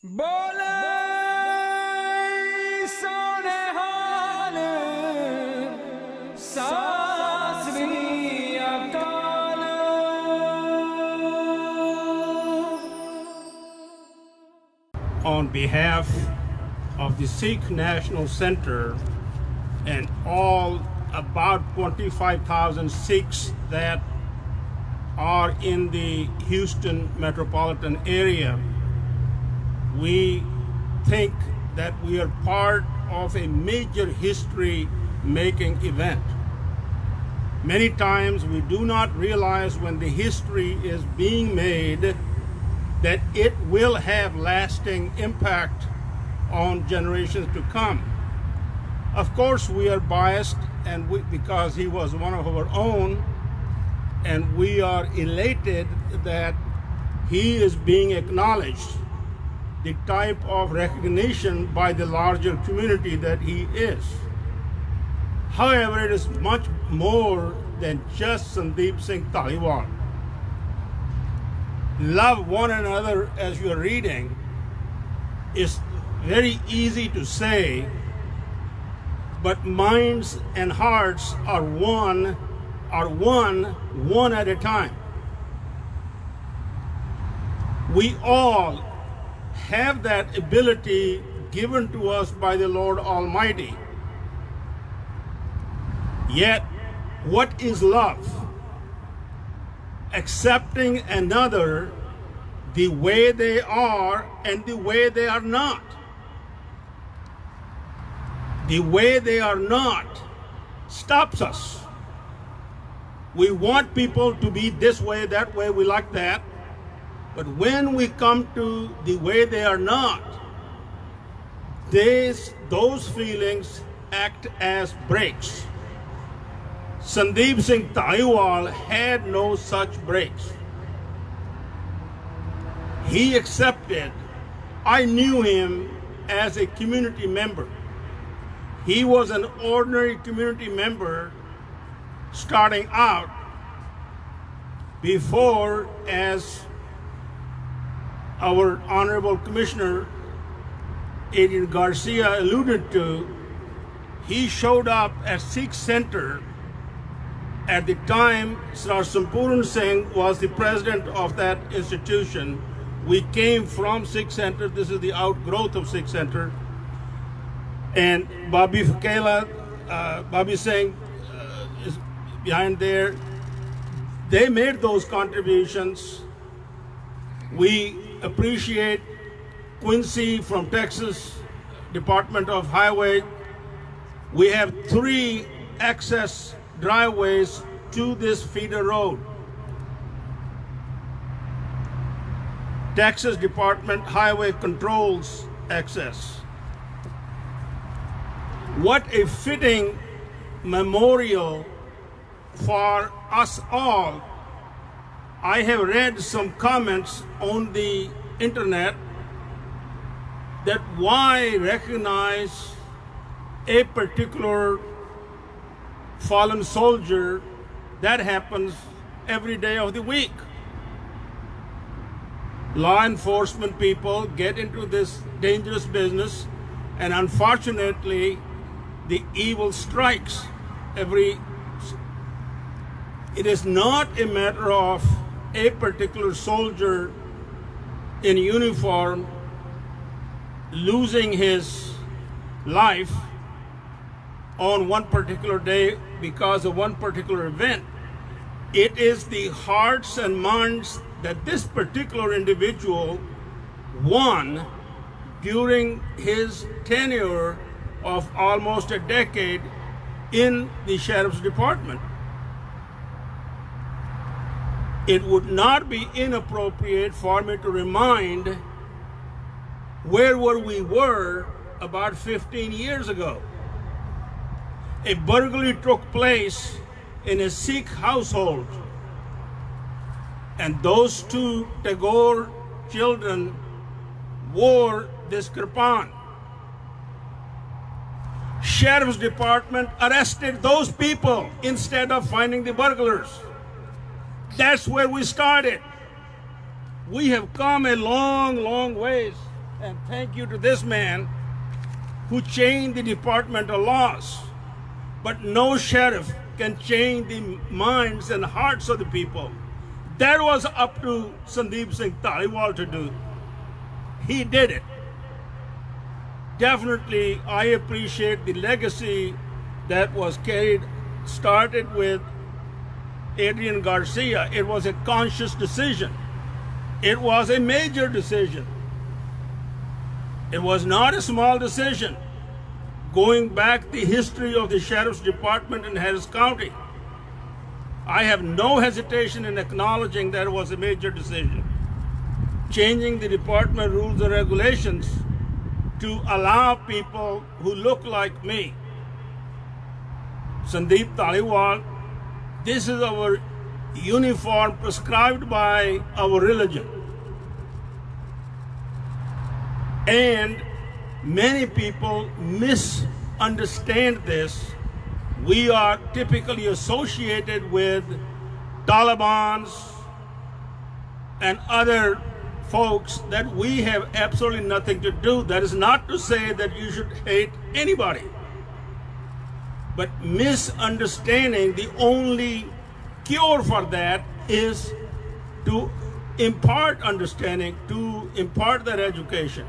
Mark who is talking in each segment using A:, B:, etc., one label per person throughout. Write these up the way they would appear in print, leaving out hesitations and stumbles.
A: बोले सोने हाल Sri Akaal।
B: On behalf of the Sikh National Center and all about 25,000 Sikhs that are in the Houston metropolitan area, we think that we are part of a major history-making event. Many times we do not realize when the history is being made that it will have lasting impact on generations to come. Of course, we are biased because he was one of our own, and we are elated that he is being acknowledged, the type of recognition by the larger community that he is. However, it is much more than just Sandeep Singh Dhaliwal. Love one another as you are reading is very easy to say, but minds and hearts are one at a time. We all have that ability given to us by the Lord Almighty. Yet, what is love? Accepting another the way they are and the way they are not. The way they are not stops us. We want people to be this way, that way, we like that. But when we come to the way they are not, those feelings act as brakes. Sandeep Singh Dhaliwal had no such brakes. He accepted. I knew him as a community member. He was an ordinary community member starting out before, as our Honorable Commissioner Adrian Garcia alluded to, he showed up at Sikh Center. At the time, Sir Sampurn Singh was the president of that institution. We came from Sikh Center. This is the outgrowth of Sikh Center. And Babi Fakela, Babi Singh is behind there. They made those contributions. We appreciate Quincy from Texas, Department of Highway. We have 3 access driveways to this feeder road. Texas Department Highway controls access. What a fitting memorial for us all. I have read some comments on the internet that why recognize a particular fallen soldier that happens every day of the week. Law enforcement people get into this dangerous business, and unfortunately, the evil strikes every. It is not a matter of a particular soldier in uniform losing his life on one particular day because of one particular event. It is the hearts and minds that this particular individual won during his tenure of almost a decade in the Sheriff's Department. It would not be inappropriate for me to remind where we were about 15 years ago. A burglary took place in a Sikh household, and those 2 Tagore children wore this kirpan. Sheriff's Department arrested those people instead of finding the burglars. That's where we started. We have come a long, long ways. And thank you to this man who changed the departmental laws. But no sheriff can change the minds and hearts of the people. That was up to Sandeep Singh Dhaliwal to do. He did it. Definitely, I appreciate the legacy that was started with Adrian Garcia. It was a conscious decision. It was a major decision. It was not a small decision. Going back the history of the Sheriff's Department in Harris County, I have no hesitation in acknowledging that it was a major decision. Changing the department rules and regulations to allow people who look like me. Sandeep Dhaliwal, this is our uniform prescribed by our religion. And many people misunderstand this. We are typically associated with Taliban's and other folks that we have absolutely nothing to do. That is not to say that you should hate anybody. But misunderstanding, the only cure for that is to impart understanding, to impart that education.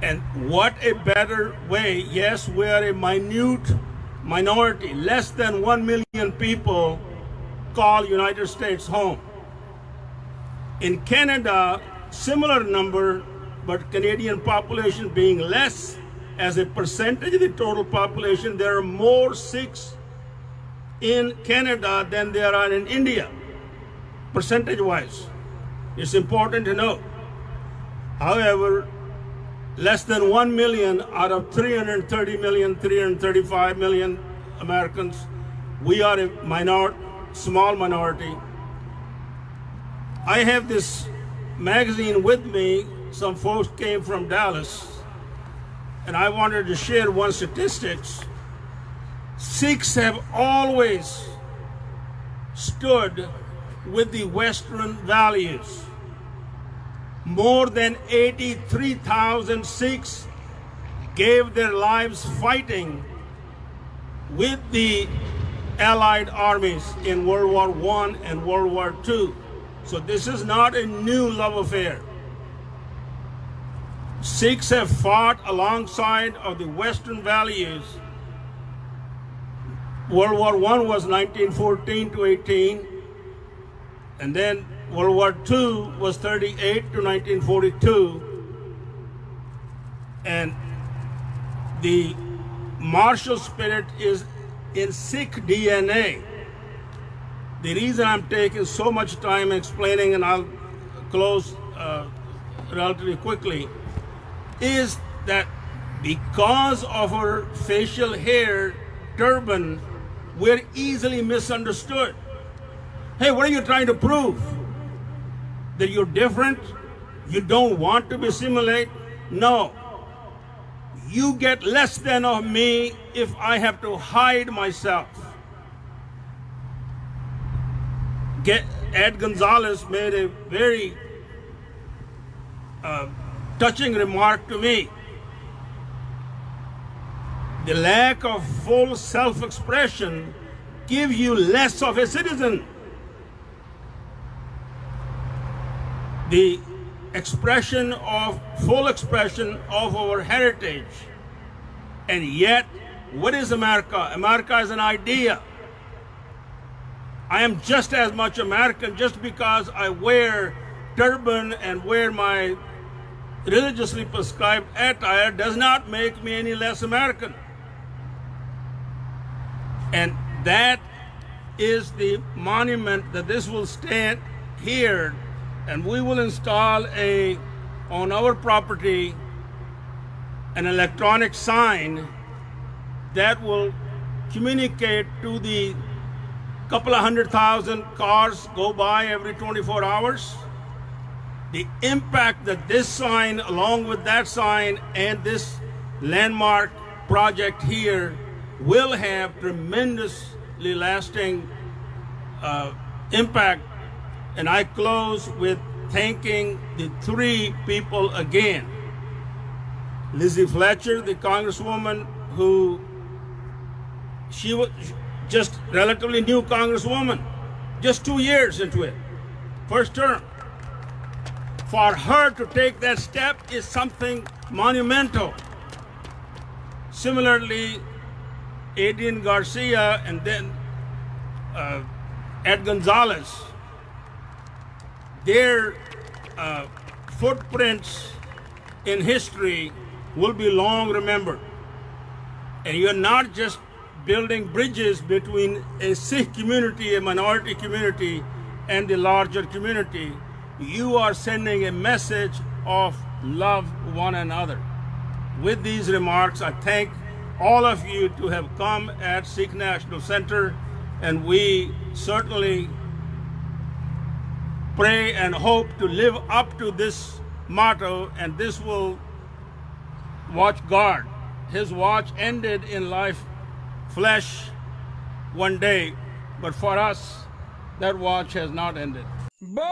B: And what a better way. Yes, we are a minute minority. Less than 1 million people call United States home. In Canada, similar number, but Canadian population being less as a percentage of the total population, there are more Sikhs in Canada than there are in India, percentage-wise. It's important to note. However, less than 1 million out of 330 million, 335 million Americans, we are a small minority. I have this magazine with me. Some folks came from Dallas, and I wanted to share one statistics. Sikhs have always stood with the Western values. More than 83,000 Sikhs gave their lives fighting with the Allied armies in World War I and World War II. So this is not a new love affair. Sikhs have fought alongside of the Western values. World War I was 1914 to 18, and then World War II was 38 to 1942, and the martial spirit is in Sikh DNA. The reason I'm taking so much time explaining, and I'll close relatively quickly, is that because of our facial hair turban, we're easily misunderstood. Hey, what are you trying to prove? That you're different? You don't want to be assimilate? No. You get less than of me if I have to hide myself. Ed Gonzalez made a very touching remark to me. The lack of full self-expression gives you less of a citizen. The full expression of our heritage. And yet, what is America? America is an idea. I am just as much American just because I wear turban and wear my religiously prescribed attire does not make me any less American. And that is the monument that this will stand here, and we will install on our property an electronic sign that will communicate to the couple of 100,000 cars go by every 24 hours. The impact that this sign, along with that sign and this landmark project here, will have tremendously lasting impact. And I close with thanking the three people again. Lizzie Fletcher, the Congresswoman, she was just relatively new Congresswoman, just 2 years into it, first term. For her to take that step is something monumental. Similarly, Adrian Garcia and then Ed Gonzalez, their footprints in history will be long remembered. And you're not just building bridges between a Sikh community, a minority community, and the larger community. You are sending a message of love one another. With these remarks, I thank all of you to have come at Sikh National Center, and we certainly pray and hope to live up to this motto, and this will watch God. His watch ended in life, flesh, one day, but for us, that watch has not ended.
A: Bole